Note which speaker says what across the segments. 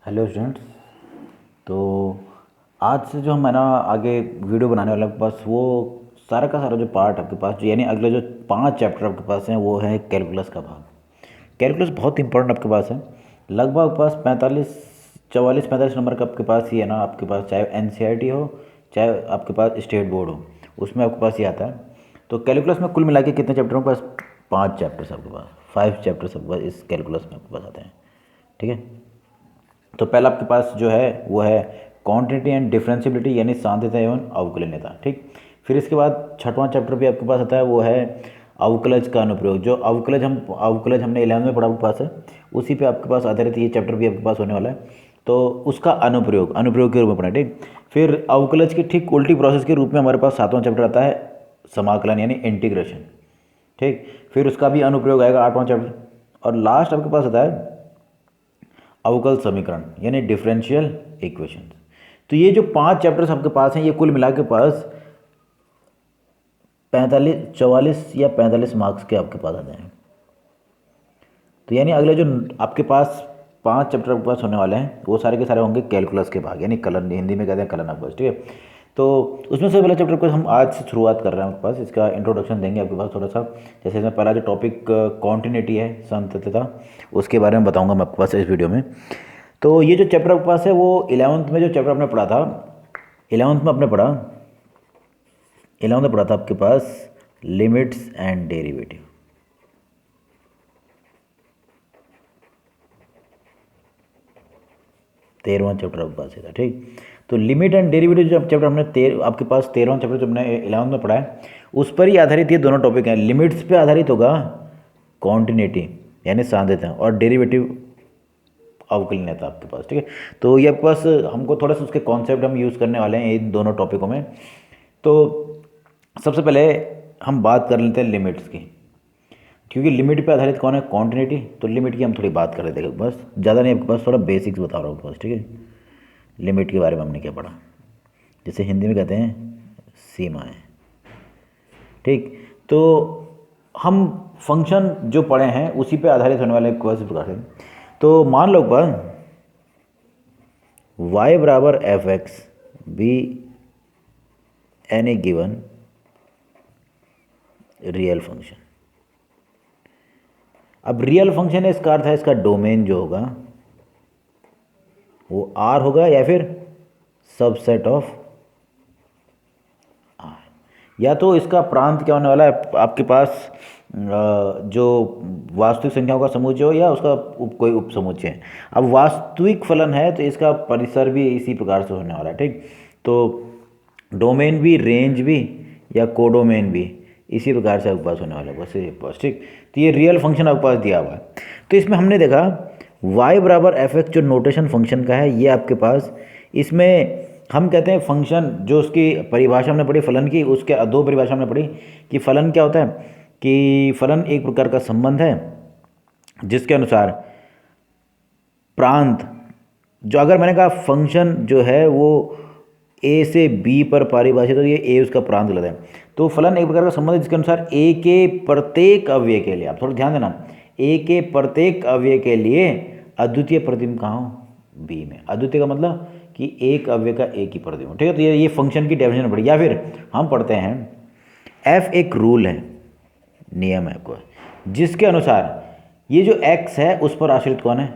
Speaker 1: Hello students. तो आज से जो हम है ना आगे वीडियो बनाने वाले आपके पास वो सारा का सारा जो पार्ट आपके पास जो यानी अगले जो 5 चैप्टर आपके पास हैं वो है कैलकुलस का भाग। कैलकुलस बहुत इंपॉर्टेंट आपके पास है। लगभग आपके पास 45 नंबर का आपके पास ही है ना, आपके पास चाहे एनसीईआरटी हो चाहे आपके पास स्टेट बोर्ड हो, उसमें आपके पास ये आता है। तो कैलकुलस में कुल मिला के कितने चैप्टर आपके पास? 5 चैप्टर्स आपके पास, 5 चैप्टर्स आपके पास इस कैलकुलस में आपके पास आते हैं। ठीक है। तो पहला आपके पास जो है वो है क्वांटिटी एंड डिफरेंशियबिलिटी यानी सांद्रता एवं अवकलनीयता। ठीक। फिर इसके बाद छठवां चैप्टर भी आपके पास आता है, वो है अवकलज का अनुप्रयोग। जो अवकलज हमने 11 में पढ़ा आपके पास है, उसी पे आपके पास आधारित ये चैप्टर भी आपके पास होने वाला है। तो उसका अनुप्रयोग के रूप में पढ़ा। ठीक। फिर अवकलज की ठीक उल्टी प्रोसेस के रूप में हमारे पास 7वां चैप्टर आता है समाकलन यानी इंटीग्रेशन। ठीक। फिर उसका भी अनुप्रयोग आएगा 8वां चैप्टर। और लास्ट आपके पास आता है अवकल समीकरण यानी डिफरेंशियल इक्वेशंस। तो ये जो 5 चैप्टर्स आपके पास हैं ये कुल मिला के पास 44 मार्क्स के आपके पास आते हैं। तो यानी अगले जो आपके पास 5 चैप्टर आपके पास होने वाले हैं वो सारे के सारे होंगे कैलकुलस के भाग यानी कलन, हिंदी में कहते हैं कलन आपके पास। ठीक है। तो उसमें से पहला चैप्टर को हम आज से शुरुआत कर रहे हैं आपके पास, इसका इंट्रोडक्शन देंगे आपके पास थोड़ा सा। जैसे इसमें पहला जो टॉपिक कॉन्टिन्यूटी है, संततता, उसके बारे में बताऊंगा मैं आपके पास इस वीडियो में। तो ये जो चैप्टर आपके पास है वो 11th में जो चैप्टर आपने पढ़ा था, 11th में आपने पढ़ा 11th में पढ़ा था आपके पास लिमिट्स एंड डेरिवेटिव। 13वां चैप्टर आपके पास है। ठीक। तो लिमिट एंड डेरिवेटिव जो चैप्टर हमने आपके पास 13वां चैप्टर जो हमने 11th में पढ़ा है उस पर ही आधारित ये दोनों टॉपिक हैं। लिमिट्स पे आधारित होगा कॉन्टिन्यूटी यानी सांद्रता, और डेरिवेटिव अवकलनीयता आपके पास। ठीक है। तो ये आपके पास हमको थोड़ा सा उसके कॉन्सेप्ट हम यूज़ करने वाले हैं इन दोनों टॉपिकों में। तो सबसे पहले हम बात कर लेते हैं लिमिट्स की, क्योंकि लिमिट पे आधारित कौन है? कॉन्टिन्यूटी। तो लिमिट की हम थोड़ी बात कर लेते हैं बस, ज़्यादा नहीं, आपके पास थोड़ा बेसिक्स बता रहा हूँ आपके पास। ठीक है। लिमिट के बारे में हमने क्या पढ़ा, जिसे हिंदी में कहते हैं सीमाएँ। ठीक। तो हम फंक्शन जो पढ़े हैं उसी पे आधारित होने वाले क्वेश्चन प्रकार से। तो मान लो पर y बराबर F x be any given real function. अब रियल फंक्शन है, इसका अर्थ है इसका डोमेन जो होगा वो R होगा या फिर सबसेट ऑफ R, या तो इसका प्रांत क्या होने वाला है आपके पास जो वास्तविक संख्याओं का समुच्चय हो या उसका कोई उपसमुच्चय है। अब वास्तविक फलन है तो इसका परिसर भी इसी प्रकार से होने वाला है। ठीक। तो डोमेन भी, रेंज भी या कोडोमेन भी इसी प्रकार से आपके पास होने वाला है बस ये पास। ठीक। तो ये रियल फंक्शन आपके पास दिया हुआ है। तो इसमें हमने देखा y बराबर एफ एक्स जो नोटेशन फंक्शन का है ये आपके पास, इसमें हम कहते हैं फंक्शन, जो उसकी परिभाषा हमने पढ़ी फलन की, उसके दो परिभाषा हमने पढ़ी कि फलन क्या होता है, कि फलन एक प्रकार का संबंध है जिसके अनुसार प्रांत, जो अगर मैंने कहा फंक्शन जो है वो ए से बी पर परिभाषित, तो ये ए उसका प्रांत गलत है। तो फलन एक प्रकार का संबंध है जिसके अनुसार ए के प्रत्येक अवयव के लिए, आप थोड़ा ध्यान देना, ए के प्रत्येक अवयव के लिए अद्वितीय प्रतिबिंब कहाँ हो? बी में। अद्वितीय का मतलब कि एक अवयव का एक ही प्रतिबिंब। ठीक है। तो ये फंक्शन की डेफिनेशन पढ़ी। या फिर हम पढ़ते हैं एफ एक रूल है, नियम है आपको, जिसके अनुसार ये जो x है उस पर आश्रित कौन है?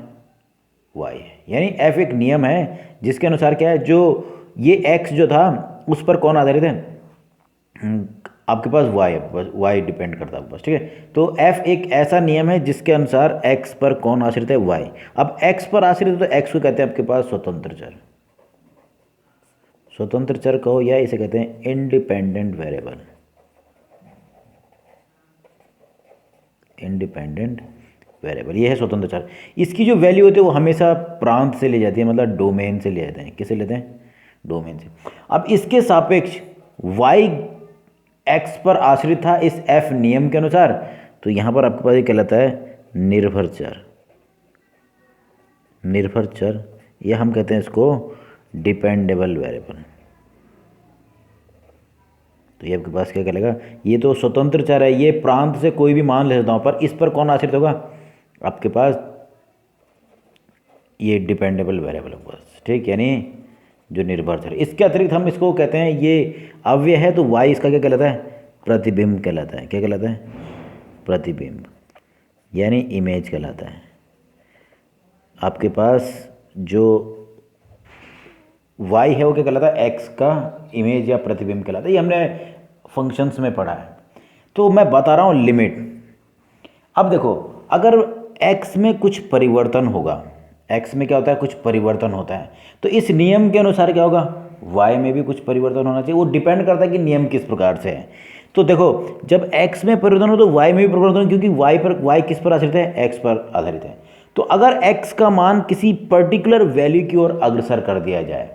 Speaker 1: y है। यानी f एक नियम है जिसके अनुसार क्या है, जो ये x जो था उस पर कौन आधारित है? आपके पास y है, बस y डिपेंड करता है आपके पास। ठीक है। तो f एक ऐसा नियम है जिसके अनुसार x पर कौन आश्रित है? y। अब x पर आश्रित है तो x को कहते हैं आपके पास स्वतंत्र चर, स्वतंत्र चर कहो या इसे कहते हैं इंडिपेंडेंट वेरिएबल, इंडिपेंडेंट वेरिएबल, ये है स्वतंत्र चर। इसकी जो वैल्यू होती है वो हमेशा प्रांत से ली जाती है, मतलब डोमेन से ले जाते हैं। किसे लेते हैं? डोमेन से। अब इसके सापेक्ष y x पर आश्रित था इस f नियम के अनुसार, तो यहां पर आपके पास ये कहलाता है निर्भर चर, निर्भर चर, या हम कहते हैं इसको डिपेंडेबल वेरिएबल। तो ये आपके पास क्या कहलाएगा? ये तो स्वतंत्र चर है, ये प्रांत से कोई भी मान ले सकता हूँ, पर इस पर कौन आश्रित होगा? आपके पास ये डिपेंडेबल वेरिएबल ऑफ बस, ठीक, यानी जो निर्भरचर। इसके अतिरिक्त हम इसको कहते हैं ये अव्यय है, तो y इसका क्या कहलाता है, प्रतिबिंब कहलाता है। क्या कहलाता है, प्रतिबिंब, यानी इमेज कहलाता है। आपके पास जो y है वो क्या कहलाता है, x का इमेज या प्रतिबिंब कहलाता है। ये हमने फंक्शंस में पढ़ा है। तो मैं बता रहा हूँ लिमिट। अब देखो, अगर x में कुछ परिवर्तन होगा, x में क्या होता है, कुछ परिवर्तन होता है, तो इस नियम के अनुसार क्या होगा, y में भी कुछ परिवर्तन होना चाहिए। वो डिपेंड करता है कि नियम किस प्रकार से है। तो देखो, जब x में परिवर्तन हो तो y में भी परिवर्तन हो, क्योंकि y किस पर आधारित है, x पर आधारित है। तो अगर x का मान किसी पर्टिकुलर वैल्यू की ओर अग्रसर कर दिया जाए,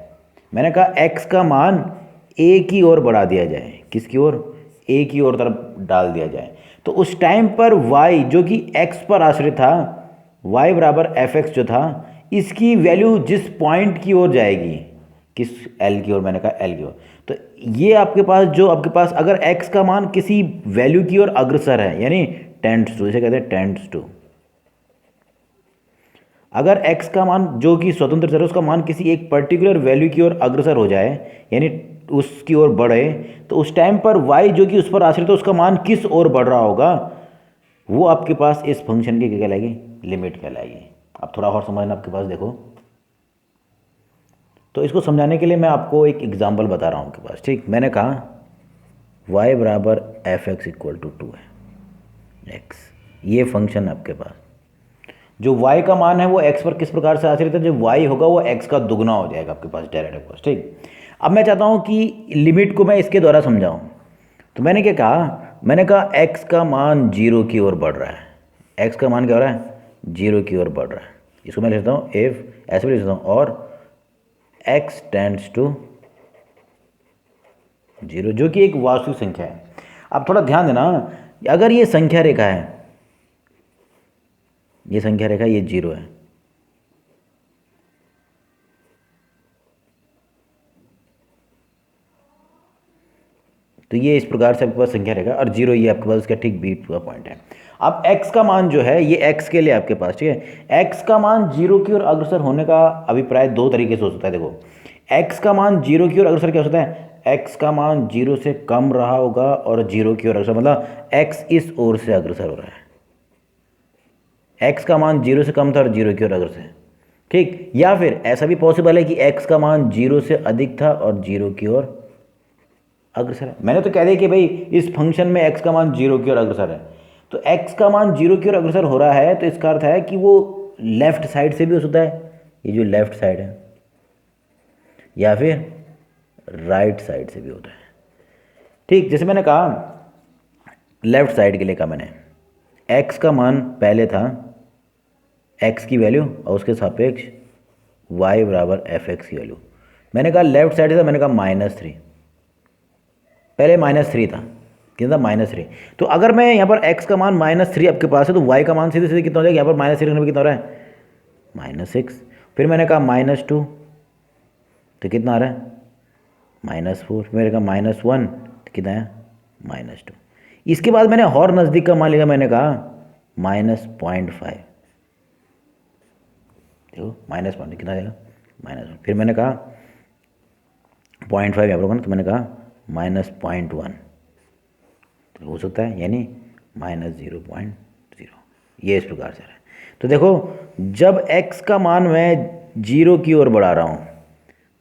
Speaker 1: मैंने कहा x का मान a की ओर बढ़ा दिया जाए, किसकी ओर, a की ओर तरफ डाल दिया जाए, तो उस टाइम पर y जो कि x पर आश्रित था, y बराबर fx जो था, इसकी वैल्यू जिस पॉइंट की ओर जाएगी, किस l की ओर, मैंने कहा l की ओर, तो ये आपके पास जो आपके पास अगर x का मान किसी वैल्यू की ओर अग्रसर है, यानी टेंड्स टू, इसे कहते हैं टेंड्स टू। अगर x का मान जो कि स्वतंत्र चर है उसका मान किसी एक पर्टिकुलर वैल्यू की ओर अग्रसर हो जाए, यानी उसकी ओर बढ़े, तो उस टाइम पर y जो कि उस पर आश्रित है उसका मान किस ओर बढ़ रहा होगा, वो आपके पास इस फंक्शन की क्या कहलाएगी, लिमिट कहलाएगी। अब थोड़ा और समझना आपके पास, देखो, तो इसको समझाने के लिए मैं आपको एक एग्जाम्पल बता रहा हूँ आपके पास, ठीक। मैंने कहा y बराबर एफ एक्स इक्वल टू 2 है, x, ये फंक्शन आपके पास, जो y का मान है वो x पर किस प्रकार से आश्रित है, जो y होगा वो x का दुगना हो जाएगा आपके पास डायरेक्ट आपके पास, ठीक। अब मैं चाहता हूँ कि लिमिट को मैं इसके द्वारा समझाऊँ। तो मैंने क्या कहा, मैंने कहा x का मान 0 की ओर बढ़ रहा है, x का मान क्या हो रहा है, 0 की ओर बढ़ रहा है। इसको मैं लिखता हूँ इफ, ऐसे भी लिख सकता हूँ, और x टेंड्स टू 0, जो कि एक वास्तविक संख्या है। अब थोड़ा ध्यान देना, अगर ये संख्या रेखा है, ये संख्या रेखा, ये 0 है, तो ये इस प्रकार से आपके पास संख्या रेखा, और 0 ये आपके पास उसका ठीक बीच का पॉइंट है। अब x का मान जो है, ये x के लिए आपके पास, ठीक है, x का मान 0 की ओर अग्रसर होने का अभिप्राय दो तरीके से हो सकता है। देखो, x का मान 0 की ओर अग्रसर क्या हो सकता है, x का मान 0 से कम रहा होगा और 0 की ओर अग्रसर, मतलब x इस ओर से अग्रसर हो रहा है, x का मान 0 से कम था और 0 की ओर अग्रसर है, ठीक। या फिर ऐसा भी पॉसिबल है कि x का मान 0 से अधिक था और 0 की ओर अग्रसर है। मैंने तो कह दिया कि भाई इस फंक्शन में x का मान 0 की ओर अग्रसर है, तो x का मान 0 की ओर अग्रसर हो रहा है, तो इसका अर्थ है कि वो लेफ्ट साइड से भी हो सकता है, ये जो लेफ्ट साइड है, या फिर राइट साइड से भी होता है, ठीक। जैसे मैंने कहा लेफ्ट साइड के लिए कहा मैंने, x का मान पहले था x की वैल्यू और उसके सापेक्ष y बराबर एफ एक्स की वैल्यू। मैंने कहा लेफ्ट साइड से था, मैंने कहा -3, पहले -3 था, कितना था, -3। तो अगर मैं यहाँ पर x का मान -3 आपके पास है, तो y का मान सीधे सीधे कितना हो जाएगा, यहाँ पर -3 रखने पर कितना हो रहा है, -6। फिर मैंने कहा -2, तो कितना आ रहा है, -4। मैंने कहा -1, तो कितना है, -2। इसके बाद मैंने और नज़दीक का मान लिया, मैंने कहा -0.5, देखो -0.5 कितना आएगा, -1। फिर मैंने कहा 0.5 यहाँ पर होगा ना, तो मैंने कहा -0.1, तो हो सकता है, यानी -0.0, ये इस प्रकार से है। तो देखो, जब x का मान मैं 0 की ओर बढ़ा रहा हूँ,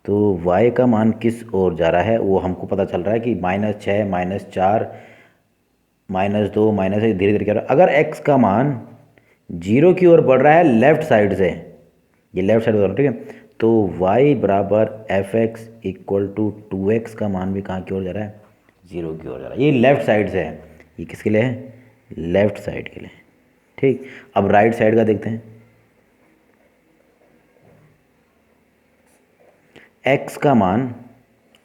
Speaker 1: तो y का मान किस ओर जा रहा है वो हमको पता चल रहा है कि -6, -4, -2, -1, धीरे धीरे क्या हो रहा है। अगर x का मान 0 की ओर बढ़ रहा है लेफ्ट साइड से, ये लेफ्ट साइड ठीक है, तो y बराबर F x equal to 2x का मान भी कहाँ की ओर जा रहा है, 0 की ओर जा रहा है। ये लेफ्ट साइड से है, ये किसके लिए है, लेफ्ट साइड के लिए, ठीक। अब राइट साइड का देखते हैं, x का मान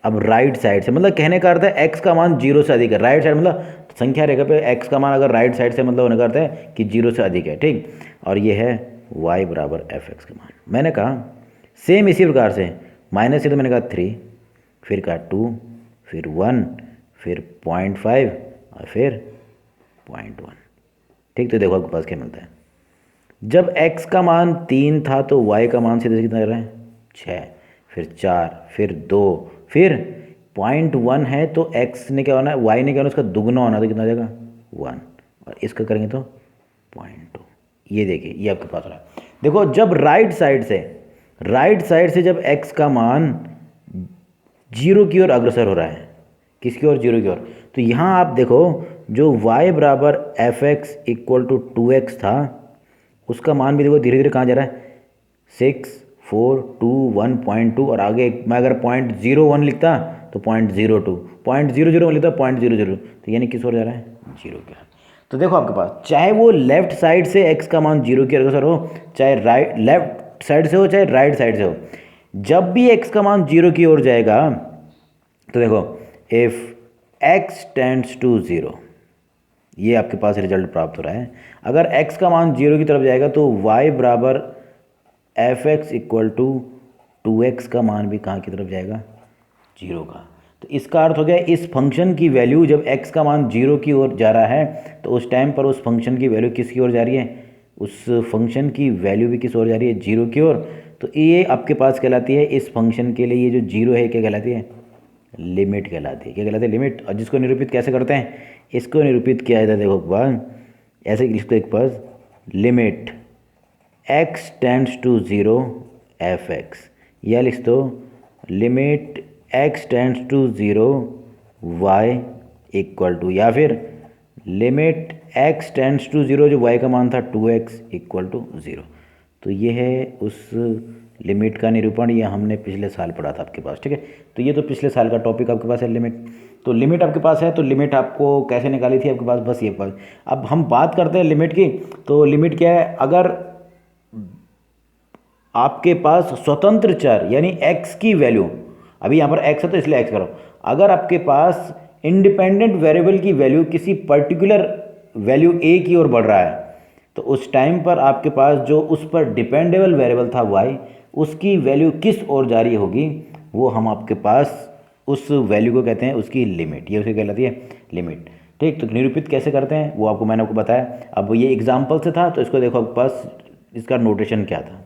Speaker 1: अब राइट साइड से, मतलब कहने का अर्थ है x का मान 0 से अधिक है, राइट साइड मतलब संख्या रेखा पे x का मान अगर राइट साइड से, मतलब होने का अर्थ है कि 0 से अधिक है, ठीक। और ये है y बराबर एफ एक्स का मान। मैंने कहा सेम इसी प्रकार से माइनस से, तो मैंने कहा 3, फिर कहा 2, फिर 1, फिर 0.5 और फिर 0.1, ठीक। तो देखो आपके पास क्या मिलता है, जब x का मान 3 था तो y का मान सीधे कितना रहा है 6, फिर 4, फिर 2, फिर 0.1 है तो x ने क्या होना है, y ने क्या होना, उसका दुगना होना, तो कितना हो जाएगा 1, और इसका करेंगे तो 0.2। ये देखिए ये आपके पास हो रहा है। देखो जब राइट साइड से जब x का मान जीरो की ओर अग्रसर हो रहा है, किसकी ओर, जीरो की ओर, तो यहाँ आप देखो जो y बराबर F x equal to 2x था, उसका मान भी देखो धीरे धीरे कहाँ जा रहा है, 6, 4, 2, 1.2, और आगे मैं अगर 0.01 लिखता तो 0.02, 0.001 लिखता 0.00, तो यानी किस ओर जा रहा है, जीरो की ओर। तो देखो आपके पास चाहे वो लेफ्ट साइड से x का मान जीरो की अग्रसर हो, चाहे राइट लेफ्ट साइड से हो, चाहे राइट साइड से हो, जब भी x का मान जीरो की ओर जाएगा तो देखो if x tends to zero, ये आपके पास रिजल्ट प्राप्त हो रहा है। अगर x का मान जीरो की तरफ जाएगा तो y बराबर F x equal to 2x का मान भी कहाँ की तरफ जाएगा, जीरो का। तो इसका अर्थ हो गया इस फंक्शन की वैल्यू जब x का मान जीरो की ओर जा रहा है तो उस टाइम पर उस फंक्शन की वैल्यू किसकी ओर जा रही है, उस फंक्शन की वैल्यू भी किस ओर जा रही है, जीरो की ओर। तो ये आपके पास कहलाती है, इस फंक्शन के लिए ये जो जीरो है क्या कहलाती है, लिमिट कहलाती है। क्या कहलाती है, लिमिट। और जिसको निरूपित कैसे करते हैं, इसको निरूपित किया जाता है, देखो एक बार ऐसे लिखते एक पास, limit x tends to zero f x, या लिख दो limit x tends to zero y equal to, या फिर limit x tends to zero जो y का मान था 2x इक्वल टू ज़ीरो। तो ये है उस लिमिट का निरूपण, ये हमने पिछले साल पढ़ा था आपके पास, ठीक है। तो ये तो पिछले साल का टॉपिक आपके पास है, लिमिट। तो लिमिट आपके पास है, तो लिमिट आपको कैसे निकाली थी आपके पास, बस ये पास। अब हम बात करते हैं लिमिट की। तो लिमिट क्या है, अगर आपके पास स्वतंत्र चर यानी x की वैल्यू, अभी यहाँ पर x है तो इसलिए x करो, अगर आपके पास इंडिपेंडेंट वेरिएबल की वैल्यू किसी पर्टिकुलर वैल्यू a की ओर बढ़ रहा है तो उस टाइम पर आपके पास जो उस पर डिपेंडेबल वेरिएबल था y, उसकी वैल्यू किस ओर जा रही होगी, वो हम आपके पास उस वैल्यू को कहते हैं उसकी लिमिट, ये उसे कहलाती है लिमिट। ठीक, तो निरूपित कैसे करते हैं वो आपको मैंने आपको बताया। अब ये एग्जाम्पल से था तो इसको देखो आपके पास इसका नोटेशन क्या था।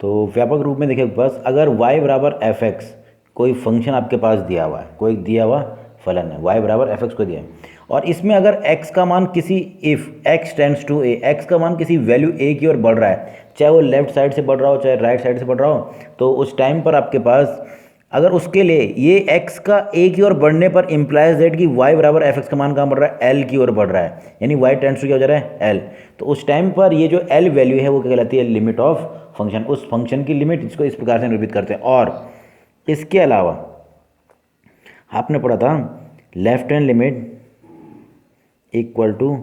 Speaker 1: तो व्यापक रूप में देखिए बस, अगर y बराबर एफ एक्स कोई फंक्शन आपके पास दिया हुआ है, कोई दिया हुआ फलन है, y बराबर एफ एक्स को दिया है, और इसमें अगर x का मान किसी if x tends to a, x का मान किसी वैल्यू a की ओर बढ़ रहा है, चाहे वो लेफ्ट साइड से बढ़ रहा हो चाहे राइट साइड से बढ़ रहा हो, तो उस टाइम पर आपके पास अगर उसके लिए ये x का a की ओर बढ़ने पर इम्प्लाइज दैट कि y बराबर एफ एक्स का मान कहाँ बढ़ रहा है, l की ओर बढ़ रहा है, यानी y टेंड्स टू क्या हो जा रहा है, l। तो उस टाइम पर ये जो l वैल्यू है वो क्या कहलाती है, लिमिट ऑफ फंक्शन, उस फंक्शन की लिमिट, इसको इस प्रकार से निरूपित करते हैं। और इसके अलावा आपने पढ़ा था left hand limit equal to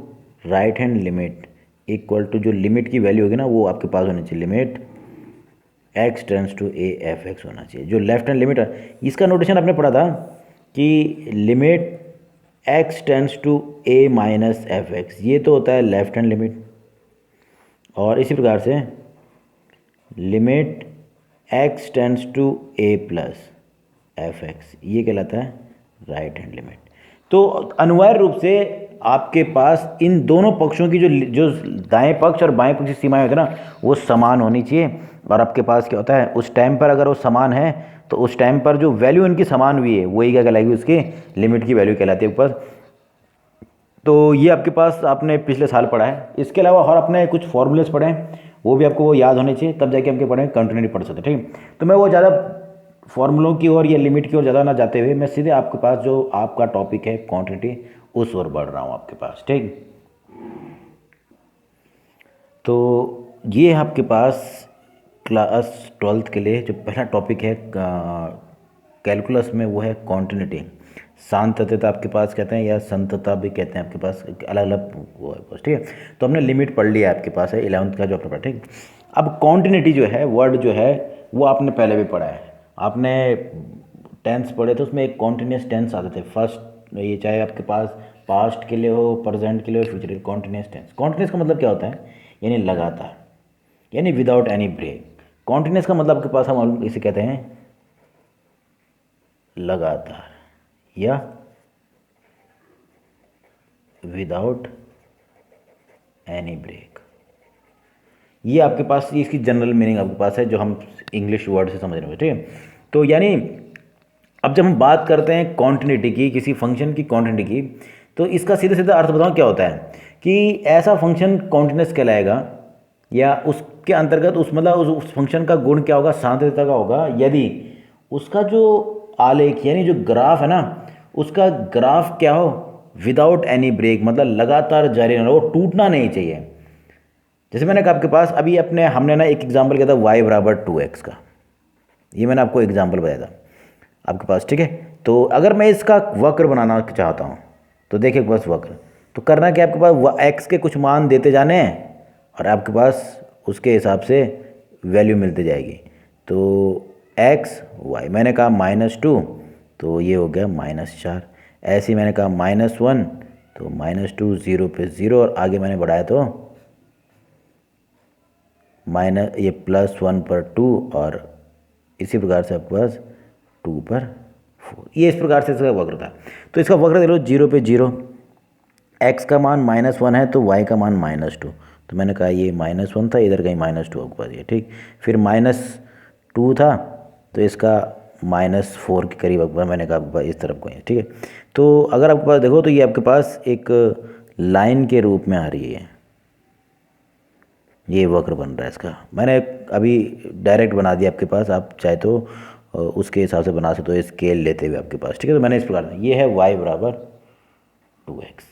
Speaker 1: right hand limit equal to, जो लिमिट की वैल्यू होगी ना वो आपके पास होनी चाहिए, limit x tends to a f x होना चाहिए। जो लेफ्ट हैंड लिमिट है इसका नोटेशन आपने पढ़ा था कि limit x tends to a minus f x, ये तो होता है लेफ्ट हैंड लिमिट। और इसी प्रकार से limit x tends to a plus f x, ये कहलाता है राइट हैंड लिमिट। तो अनिवार्य रूप से आपके पास इन दोनों पक्षों की जो जो दाएं पक्ष और बाएं पक्ष की सीमाएं होती है ना वो समान होनी चाहिए। और आपके पास क्या होता है उस टाइम पर, अगर वो समान है तो उस टाइम पर जो वैल्यू इनकी समान हुई है वही क्या कहलाएगी, उसकी लिमिट की वैल्यू कहलाती है ऊपर। तो ये आपके पास आपने पिछले साल पढ़ा है। इसके अलावा और अपने कुछ फॉर्मूलेस पढ़े हैं, वो भी आपको वो याद होने चाहिए, तब जाके आपके पढ़े कंटिन्यू पढ़ सकते, ठीक है। तो मैं वो ज़्यादा फॉर्मूलों की ओर या लिमिट की ओर ज़्यादा ना जाते हुए मैं सीधे आपके पास जो आपका टॉपिक है क्वांटिटी उस ओर बढ़ रहा हूँ आपके पास, ठीक। तो ये है आपके पास क्लास 12th के लिए जो पहला टॉपिक है कैलकुलस में, वो है कॉन्टिन्यूटी। सांतत्यता आपके पास कहते हैं या संतता भी कहते हैं, आपके पास अलग अलग वो है बस, ठीक है। तो हमने लिमिट पढ़ लिया, आपके पास है 11th का जो आपने पढ़ा, ठीक। अब कॉन्टिन्यूटी जो है वर्ड जो है वो आपने पहले भी पढ़ा है, आपने टेंस पढ़े थे, उसमें एक कॉन्टिन्यूस टेंस आते थे फर्स्ट, ये चाहे आपके पास पास्ट के लिए हो, प्रेजेंट के लिए हो, फ्यूचर के लिए, कॉन्टिन्यूस टेंस। कॉन्टिन्यूस का मतलब क्या होता है, यानी लगातार, यानी विदाउट एनी ब्रेक। कॉन्टिन्यूस का मतलब आपके पास हम इसे कहते हैं लगातार या विदाउट एनी ब्रेक। ये आपके पास इसकी जनरल मीनिंग आपके पास है जो हम इंग्लिश वर्ड से समझ रहे हैं, ठीक है। तो यानी अब जब हम बात करते हैं कॉन्टिन्यूटी की, किसी फंक्शन की कॉन्टिन्यूटी की, तो इसका सीधे सीधा अर्थ बताऊँ क्या होता है कि ऐसा फंक्शन कॉन्टिन्यूस कहलाएगा, या उसके अंतर्गत उस मतलब उस फंक्शन का गुण क्या होगा, सातत्यता का होगा, यदि उसका जो आलेख यानी जो ग्राफ है ना, उसका ग्राफ क्या हो, विदाउट एनी ब्रेक, मतलब लगातार जारी रहना, वो टूटना नहीं चाहिए। जैसे मैंने कहा आपके पास अभी अपने हमने ना एक एग्जाम्पल किया था y बराबर 2x का, ये मैंने आपको एग्जाम्पल बताया था आपके पास, ठीक है। तो अगर मैं इसका वक्र बनाना चाहता हूँ तो देखिए बस वक्र, तो करना क्या, आपके पास x के कुछ मान देते जाने हैं और आपके पास उसके हिसाब से वैल्यू मिलती जाएगी। तो x y, मैंने कहा -2 तो ये हो गया -4, ऐसे ही मैंने कहा -1 तो -2, 0 पे 0 और आगे मैंने बढ़ाया तो माइनस ये +1 पर 2 और इसी प्रकार से आपके पास 2 पर 4, ये इस प्रकार से इसका वक्र था। तो इसका वक्र देख लो 0 पे 0, x का मान -1 है तो y का मान -2, तो मैंने कहा ये -1 था, इधर कहीं -2 आपके पास ये, ठीक। फिर -2 था तो इसका -4 के करीब आपके पास, मैंने कहा आपके पास इस तरफ को है, ठीक है। तो अगर आपके पास देखो तो ये आपके पास एक लाइन के रूप में आ रही है, ये वक्र बन रहा है इसका, मैंने अभी डायरेक्ट बना दिया आपके पास, आप चाहे तो उसके हिसाब से बना सकते हो स्केल लेते हुए आपके पास, ठीक है। तो मैंने इस प्रकार से, ये है y बराबर 2x,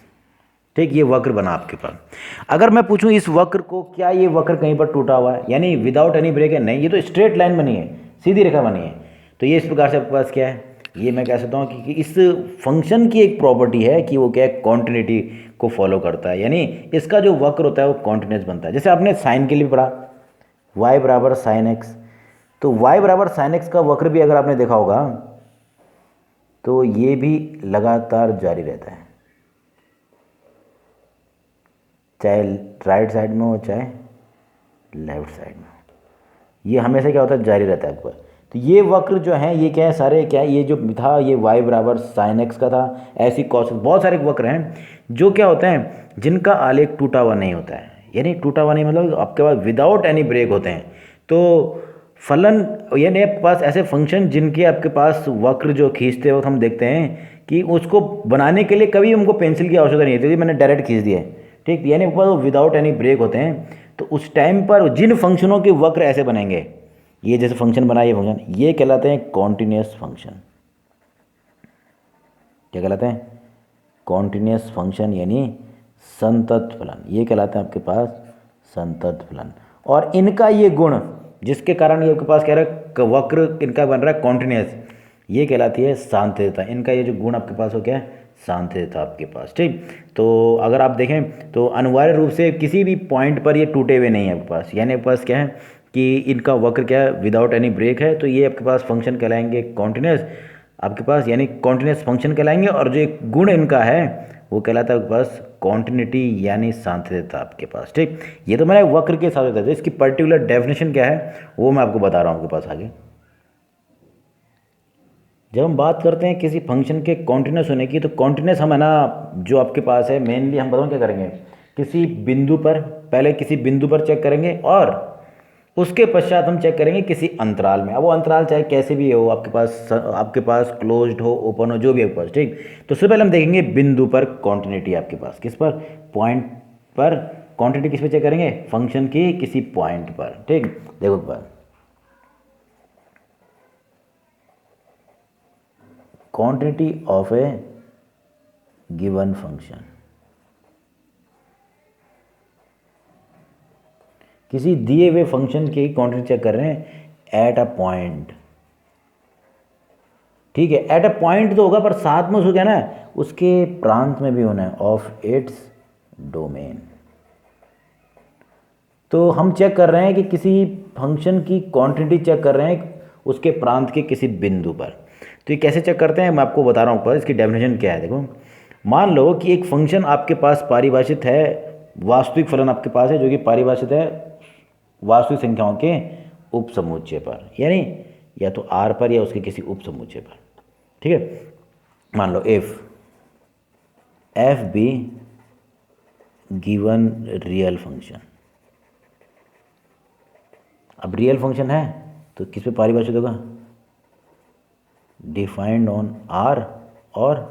Speaker 1: ठीक, ये वक्र बना आपके पास। अगर मैं पूछूं इस वक्र को, क्या ये वक्र कहीं पर टूटा हुआ है, यानी विदाउट एनी ब्रेक है, नहीं, ये तो स्ट्रेट लाइन बनी है, सीधी रेखा बनी है। तो ये इस प्रकार से आपके पास क्या है, ये मैं कह सकता हूँ कि इस फंक्शन की एक प्रॉपर्टी है कि वो क्या है, कॉन्टिन्यूटी को फॉलो करता है, यानी इसका जो वक्र होता है वो कॉन्टिन्यूस बनता है। जैसे आपने साइन के लिए भी पढ़ा, y बराबर साइन x, तो y बराबर साइन x का वक्र भी अगर आपने देखा होगा तो ये भी लगातार जारी रहता है, चाहे राइट साइड में हो चाहे लेफ्ट साइड में हो, ये हमेशा क्या होता है, जारी रहता है आपका। तो ये वक्र जो हैं ये क्या है, सारे क्या है, ये जो था ये y बराबर साइन x का था, ऐसी कॉस, बहुत सारे वक्र हैं जो क्या होते हैं, जिनका आलेख टूटा हुआ नहीं होता है, यानी टूटा हुआ नहीं मतलब आपके पास विदाउट एनी ब्रेक होते हैं। तो फलन यानी आपके पास ऐसे फंक्शन जिनके आपके पास वक्र जो खींचते वक्त हम देखते हैं कि उसको बनाने के लिए कभी हमको पेंसिल की आवश्यकता नहीं होती, मैंने डायरेक्ट खींच दिया है, ठीक, यानी आपके पास वो विदाउट एनी ब्रेक होते हैं। तो उस टाइम पर जिन फंक्शनों के वक्र ऐसे बनेंगे, ये जैसे फंक्शन बना, ये फंक्शन, ये कहलाते हैं कॉन्टिन्यूस फंक्शन। क्या कहलाते हैं, कॉन्टिन्यूस फंक्शन, यानी संतत फलन, ये कहलाते हैं आपके पास संतत फलन। और इनका ये गुण जिसके कारण ये आपके पास कह रहा है वक्र इनका बन रहा है कॉन्टिन्यूस, ये कहलाती है सांतत्यता। इनका ये जो गुण आपके पास हो क्या है, सांतत्यता आपके पास, ठीक। तो अगर आप देखें तो अनिवार्य रूप से किसी भी पॉइंट पर ये टूटे हुए नहीं है आपके पास, यानी आपके पास क्या है कि इनका वक्र क्या है, विदाउट एनी ब्रेक है, तो ये आपके पास फंक्शन कहलाएंगे कॉन्टिन्यूस आपके पास, यानी कॉन्टिन्यूस फंक्शन कहलाएंगे। और जो एक गुण इनका है वो कहलाता है आपके पास कॉन्टिन्यूटी यानी सांतत्यता आपके पास, ठीक। ये तो मैंने वक्र के साथ बताया था, इसकी पर्टिकुलर डेफिनेशन क्या है वो मैं आपको बता रहा हूँ आपके पास आगे। जब हम बात करते हैं किसी फंक्शन के कॉन्टिन्यूस होने की, तो कॉन्टिन्यूस हम है ना जो आपके पास है मेनली हम बताओ क्या करेंगे, किसी बिंदु पर, पहले किसी बिंदु पर चेक करेंगे और उसके पश्चात हम चेक करेंगे किसी अंतराल में। अब वो अंतराल चाहे कैसे भी हो, आपके पास क्लोज्ड हो, ओपन हो, जो भी आपके पास, ठीक। तो सबसे पहले हम देखेंगे बिंदु पर कॉन्टिन्यूटी आपके पास, किस पर, पॉइंट पर कॉन्टिन्यूटी किस पे चेक करेंगे, फंक्शन की किसी पॉइंट पर, ठीक। देखो एक बार, quantity of a given function, किसी दिए हुए फंक्शन की क्वांटिटी चेक कर रहे हैं एट अ पॉइंट, ठीक है। एट अ पॉइंट तो होगा पर साथ में उसको क्या ना, उसके प्रांत में भी होना है, ऑफ इट्स डोमेन। तो हम चेक कर रहे हैं कि किसी फंक्शन की क्वांटिटी चेक कर रहे हैं उसके प्रांत के किसी बिंदु पर। तो ये कैसे चेक करते हैं मैं आपको बता रहा हूँ, पर इसकी डेफिनेशन क्या है। देखो, मान लो कि एक फंक्शन आपके पास परिभाषित है, वास्तविक फलन आपके पास है जो कि परिभाषित है वास्तविक संख्याओं के उप समुच्चय पर, यानी या तो आर पर या उसके किसी उप समुच्चय पर, ठीक है। मान लो f be given real function, अब रियल फंक्शन है तो किस पे पारिभाषित होगा, डिफाइंड ऑन आर और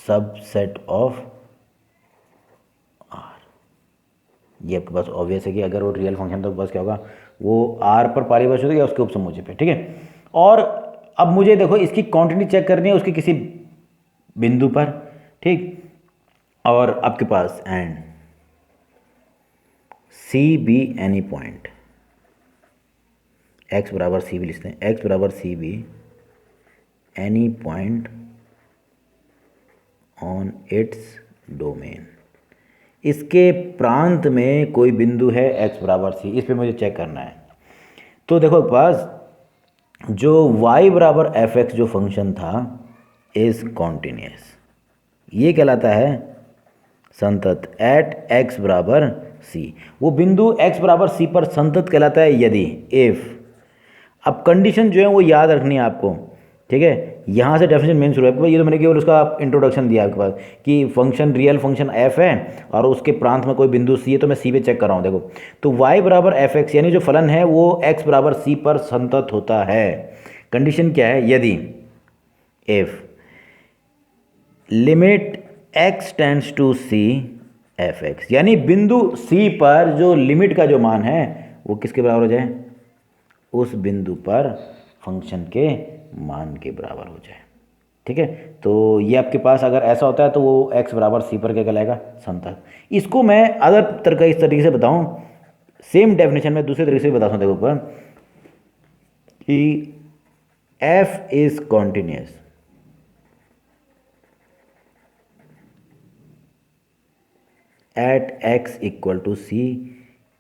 Speaker 1: सबसेट ऑफ आर। ये आपके पास ऑब्वियस है कि अगर वो रियल फंक्शन तो बस क्या होगा, वो आर पर पारिभाषित होगा या उसके उपसमुच्चय पे, ठीक है। और अब मुझे देखो इसकी क्वांटिटी चेक करनी है उसके किसी बिंदु पर, ठीक। और आपके पास and c be any point, x बराबर सी बी लिखते हैं, एक्स बराबर c be any point on its domain, इसके प्रांत में कोई बिंदु है एक्स बराबर सी, इस पे मुझे चेक करना है। तो देखो पास जो y बराबर एफ एक्स जो फंक्शन था इज कॉन्टिन्यूस, ये कहलाता है संतत एट x बराबर c। वो बिंदु x बराबर c पर संतत कहलाता है यदि इफ, अब कंडीशन जो है वो याद रखनी है आपको, ठीक है। यहाँ से डेफिनेशन मेन शुरू है, ये तो मैंने केवल उसका इंट्रोडक्शन दिया आपके पास कि फंक्शन रियल फंक्शन f है और उसके प्रांत में कोई बिंदु c है, तो मैं c पे चेक कर रहा हूँ। देखो तो y बराबर एफ एक्स यानी जो फलन है वो x बराबर c पर संतत होता है। कंडीशन क्या है, यदि if limit x tends to c f x, यानी बिंदु c पर जो लिमिट का जो मान है वो किसके बराबर हो जाए, उस बिंदु पर फंक्शन के मान के बराबर हो जाए, ठीक है। तो ये आपके पास अगर ऐसा होता है तो वो x बराबर c पर क्या कहलाएगा, संतत। इसको मैं अदर तरीका इस तरीके से बताऊं, सेम डेफिनेशन में दूसरे तरीके से बता सकता हूँ, देखो ऊपर कि f is continuous at x equal to c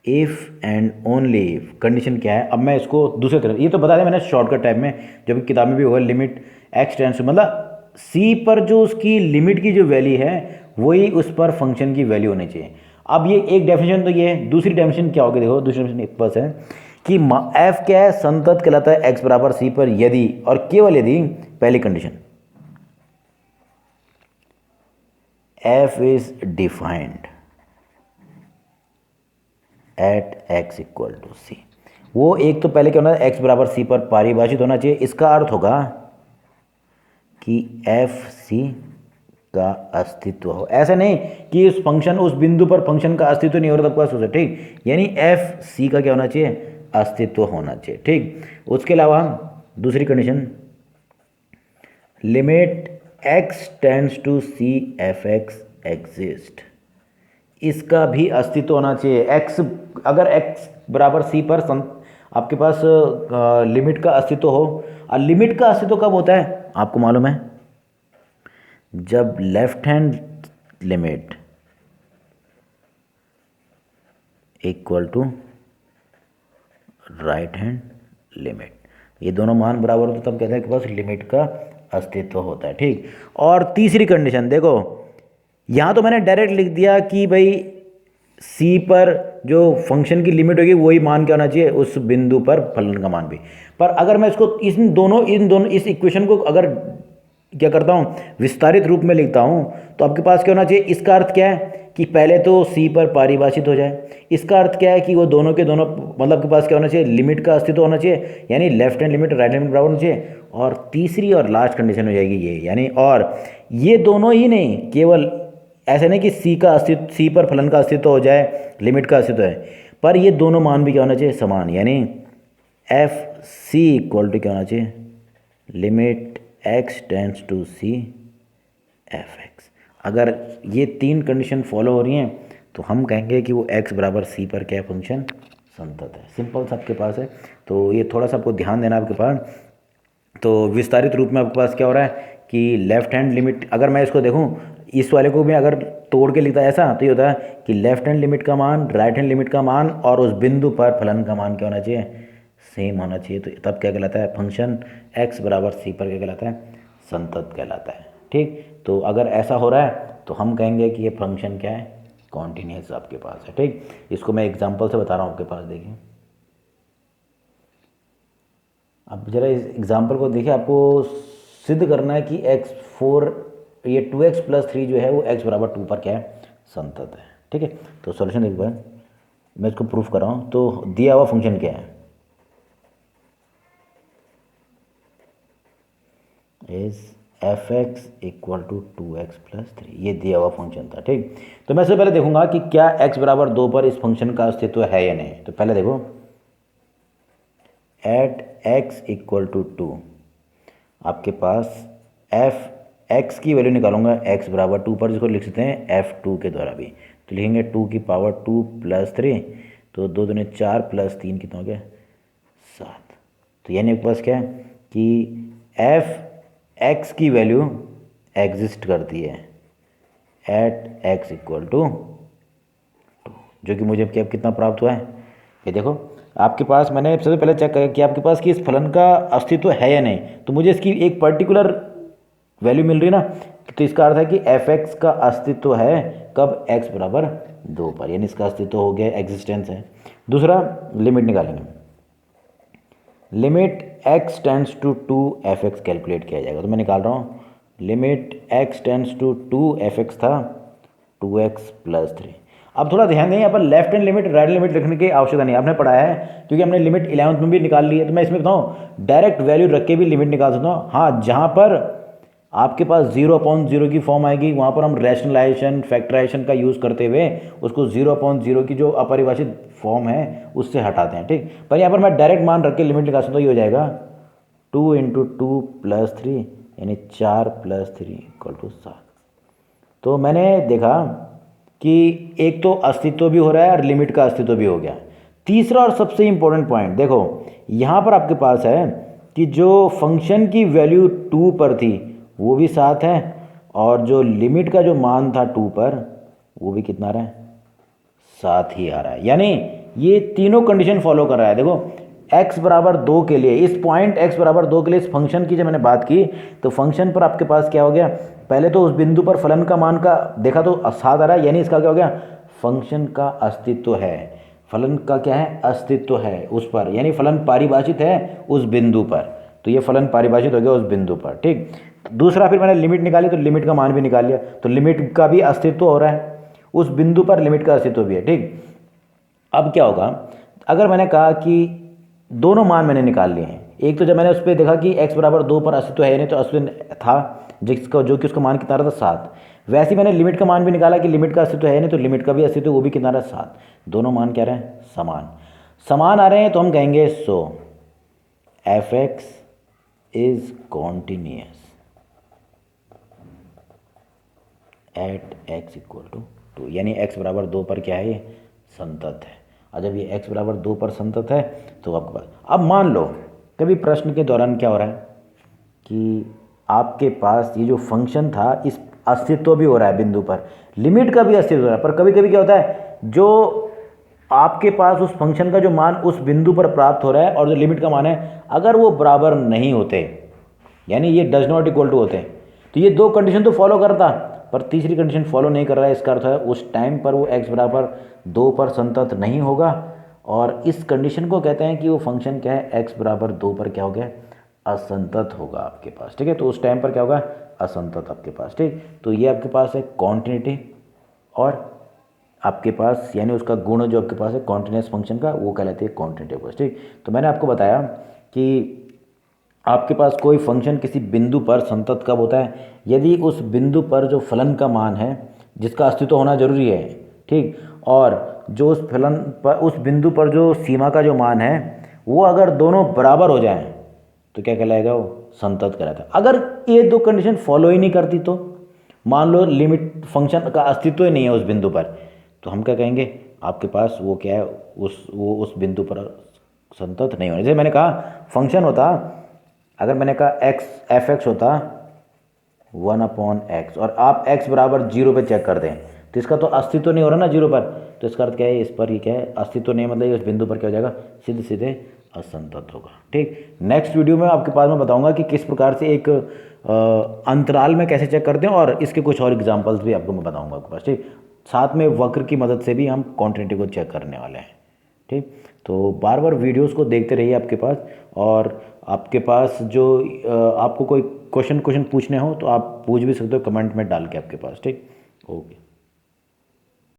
Speaker 1: if and only if. Condition क्या है, अब मैं इसको दूसरे तरफ, ये तो बता दें मैंने शॉर्टकट टाइप में, जो भी किताब में भी होगा, लिमिट x टेंड्स टू, मतलब c पर जो उसकी लिमिट की जो वैल्यू है वही उस पर फंक्शन की वैल्यू होनी चाहिए। अब ये एक डेफिनेशन तो ये है, दूसरी डेफिनेशन क्या होगी, देखो दूसरी डेफिनेशन एक पास है कि f क्या है, संतत कहलाता है x बराबर c पर यदि और केवल यदि पहली condition f is defined at x equal to c. वो एक तो पहले क्या होना है, x बराबर c पर पारिभाषित होना चाहिए। इसका अर्थ होगा कि एफ सी का अस्तित्व हो, ऐसा नहीं कि उस फंक्शन उस बिंदु पर फंक्शन का अस्तित्व नहीं हो रहा तब का सोचा, ठीक। यानी एफ सी का क्या होना चाहिए, अस्तित्व होना चाहिए, ठीक। उसके अलावा दूसरी condition limit x tends to c f x exist, इसका भी अस्तित्व होना चाहिए। x अगर x बराबर c पर आपके पास लिमिट का अस्तित्व हो, और लिमिट का अस्तित्व कब होता है आपको मालूम है, जब left hand limit equal to right hand limit, ये दोनों मान बराबर होते तब कहते हैं कि पास लिमिट का अस्तित्व होता है, ठीक। और तीसरी कंडीशन देखो, यहाँ तो मैंने डायरेक्ट लिख दिया कि भाई c पर जो फंक्शन की लिमिट होगी वही मान क्या होना चाहिए, उस बिंदु पर फलन का मान भी। पर अगर मैं इसको इन दोनों इस इक्वेशन को अगर क्या करता हूँ, विस्तारित रूप में लिखता हूँ, तो आपके पास क्या होना चाहिए, इसका अर्थ क्या है कि पहले तो c पर पारिभाषित हो जाए। इसका अर्थ क्या है कि वो दोनों के दोनों, मतलब के पास क्या होना चाहिए, लिमिट का अस्तित्व होना चाहिए, यानी left hand limit right hand बराबर होना चाहिए। और तीसरी और लास्ट कंडीशन हो जाएगी ये, यानी और ये दोनों ही नहीं, केवल ऐसा नहीं कि c का अस्तित्व, c पर फलन का अस्तित्व हो जाए, लिमिट का अस्तित्व है, पर ये दोनों मान भी क्या होना चाहिए, समान, यानी एफ सी इक्वल टू क्या होना चाहिए, limit x tends to c f x. अगर ये तीन कंडीशन फॉलो हो रही हैं तो हम कहेंगे कि वो x बराबर c पर क्या फंक्शन संतत है। सिंपल सा आपके पास है, तो ये थोड़ा सा आपको ध्यान देना आपके पास। तो विस्तारित रूप में आपके पास क्या हो रहा है कि लेफ्ट हैंड लिमिट, अगर मैं इसको देखूं, इस वाले को भी अगर तोड़ के लिखता है ऐसा, तो ये होता है कि लेफ्ट हैंड लिमिट का मान, राइट हैंड लिमिट का मान और उस बिंदु पर फलन का मान क्या होना चाहिए, सेम होना चाहिए। तो तब क्या कहलाता है, फंक्शन x बराबर c पर क्या कहलाता है, संतत कहलाता है, ठीक। तो अगर ऐसा हो रहा है तो हम कहेंगे कि ये फंक्शन क्या है, कॉन्टिन्यूस आपके पास है, ठीक। इसको मैं एग्जांपल से बता रहा हूँ आपके पास, देखिए अब जरा इस एग्जांपल को देखिए, आपको सिद्ध करना है कि x4 ये 2x + 3 जो है वो x बराबर 2 पर क्या है, संतत है, ठीक है। तो सॉल्यूशन एक बार, मैं इसको प्रूफ कर रहा हूँ। तो दिया हुआ फंक्शन क्या है, is f x equal to 2x+3, ये दिया हुआ फंक्शन था। ठीक, तो मैं सबसे पहले देखूंगा कि क्या x बराबर 2 पर इस फंक्शन का अस्तित्व है या नहीं। तो पहले देखो, एट x इक्वल टू 2 आपके पास एफ एक्स की वैल्यू निकालूंगा x बराबर 2 पर, जिसको लिख सकते हैं f2 के द्वारा भी। तो लिखेंगे 2 की पावर 2 + 3, तो 2 दूनी 4 + 3 कितना हो गया 7। तो यानी आपके पास क्या है कि एफ एक्स की वैल्यू एग्जिस्ट करती है एट x इक्वल टू 2, जो कि मुझे क्या कितना प्राप्त हुआ है, ये देखो आपके पास। मैंने सबसे पहले चेक किया कि आपके पास कि इस फलन का अस्तित्व है या नहीं। तो मुझे इसकी एक पर्टिकुलर वैल्यू मिल रही ना, तो इसका अर्थ है कि एफ एक्स का अस्तित्व है कब, x बराबर 2 पर, यानी इसका अस्तित्व हो गया, एग्जिस्टेंस है। दूसरा लिमिट निकालेंगे, limit x tends to 2 f x calculate किया जाएगा। तो मैं निकाल रहा हूँ, limit x tends to 2 f x था 2x+3। अब थोड़ा ध्यान दें, यहाँ पर left hand limit right limit लिखने की आवश्यकता नहीं, आपने पढ़ाया है, क्योंकि हमने लिमिट 11th में भी निकाल ली है। तो मैं इसमें बताऊँ डायरेक्ट वैल्यू रख के भी लिमिट निकाल सकता हूँ। हाँ, जहाँ पर आपके पास 0/0 की फॉर्म आएगी वहाँ पर हम रैशनलाइजेशन फैक्टराइजेशन का यूज़ करते हुए उसको 0/0 की जो अपरिभाषित फॉर्म है उससे हटाते हैं। ठीक, पर यहाँ पर मैं डायरेक्ट मान रख के लिमिट निकाल सकता हूँ, ये हो जाएगा 2 × 2 + 3 यानी 4 + 3 = 7। तो मैंने देखा कि एक तो अस्तित्व भी हो रहा है और लिमिट का अस्तित्व भी हो गया। तीसरा और सबसे इंपॉर्टेंट पॉइंट देखो, यहाँ पर आपके पास है कि जो फंक्शन की वैल्यू 2 पर थी वो भी 7 है, और जो लिमिट का जो मान था 2 पर वो भी कितना आ रहा है, 7 ही आ रहा है। यानी ये तीनों कंडीशन फॉलो कर रहा है। देखो x बराबर 2 के लिए, इस पॉइंट x बराबर 2 के लिए इस फंक्शन की जब मैंने बात की तो फंक्शन पर आपके पास क्या हो गया, पहले तो उस बिंदु पर फलन का मान का देखा तो 7 आ रहा है, यानी इसका क्या हो गया, फंक्शन का अस्तित्व है। फलन का क्या है, अस्तित्व है उस पर, यानी फलन पारिभाषित है उस बिंदु पर। तो ये फलन पारिभाषित हो गया उस बिंदु पर। ठीक, दूसरा फिर मैंने लिमिट निकाली तो लिमिट का मान भी निकाल लिया, तो लिमिट का भी अस्तित्व हो रहा है उस बिंदु पर, लिमिट का अस्तित्व भी है। ठीक, अब क्या होगा, अगर मैंने कहा कि दोनों मान मैंने निकाल लिए हैं, एक तो जब मैंने उस पर देखा कि x बराबर 2 पर अस्तित्व है नहीं, तो अस्तित्व था जिसका जो कि उसका मान कितना रहा था 7। वैसे ही मैंने लिमिट का मान भी निकाला कि लिमिट का अस्तित्व है नहीं, तो लिमिट का भी अस्तित्व वो भी कितना रहा 7। दोनों मान क्या रहे हैं, समान समान आ रहे हैं। तो हम कहेंगे so f x is continuous at x equal to 2, यानी x बराबर 2 पर क्या है, ये संतत है। और जब ये x बराबर 2 पर संतत है तो आपके पास, अब मान लो कभी प्रश्न के दौरान क्या हो रहा है कि आपके पास ये जो फंक्शन था इस अस्तित्व भी हो रहा है बिंदु पर, लिमिट का भी अस्तित्व हो रहा है, पर कभी कभी क्या होता है, जो आपके पास उस फंक्शन का जो मान उस बिंदु पर प्राप्त हो रहा है और जो लिमिट का मान है, अगर वो बराबर नहीं होते, यानी ये डज नॉट इक्वल टू होते, तो ये दो कंडीशन तो फॉलो करता, पर तीसरी कंडीशन फॉलो नहीं कर रहा है। इसका अर्थ है उस टाइम पर वो x बराबर 2 पर संतत नहीं होगा, और इस कंडीशन को कहते हैं कि वो फंक्शन क्या है, x बराबर 2 पर क्या हो गया, असंतत होगा आपके पास। ठीक है, तो उस टाइम पर क्या होगा, असंतत आपके पास। ठीक, तो ये आपके पास है कॉन्टिन्यूटी, और आपके पास यानी उसका गुण जो आपके पास है कॉन्टिन्यूस फंक्शन का, वो कहलाती है कॉन्टिन्यूटी। ठीक, तो मैंने आपको बताया कि आपके पास कोई फंक्शन किसी बिंदु पर संतत कब होता है, यदि उस बिंदु पर जो फलन का मान है जिसका अस्तित्व होना जरूरी है, ठीक, और जो उस फलन पर उस बिंदु पर जो सीमा का जो मान है वो अगर दोनों बराबर हो जाएं तो क्या कहलाएगा, वो संतत कहलाता है। अगर ये दो कंडीशन फॉलो ही नहीं करती, तो मान लो लिमिट फंक्शन का अस्तित्व ही नहीं है उस बिंदु पर, तो हम क्या कहेंगे, आपके पास वो क्या है, उस बिंदु पर संतत नहीं होने। जैसे मैंने कहा फंक्शन होता, अगर मैंने कहा एक्स एफ एक्स होता 1/x, और आप x बराबर 0 पे चेक कर दें, तो इसका तो अस्तित्व नहीं हो रहा ना 0 पर, तो इसका अर्थ क्या है, इस पर ही क्या है, अस्तित्व नहीं, मतलब इस बिंदु पर क्या हो जाएगा, सीधे सीधे असंतत होगा। ठीक, नेक्स्ट वीडियो में आपके पास मैं बताऊंगा कि किस प्रकार से एक अंतराल में कैसे चेक करते हैं, और इसके कुछ और एग्जाम्पल्स भी आपको मैं बताऊँगा आपके पास। ठीक, साथ में वक्र की मदद से भी हम कॉन्टिन्यूटी को चेक करने वाले हैं। ठीक, तो बार बार वीडियोस को देखते रहिए आपके पास, और आपके पास जो आपको कोई क्वेश्चन पूछने हो तो आप पूछ भी सकते हो कमेंट में डाल के आपके पास। ठीक, ओके।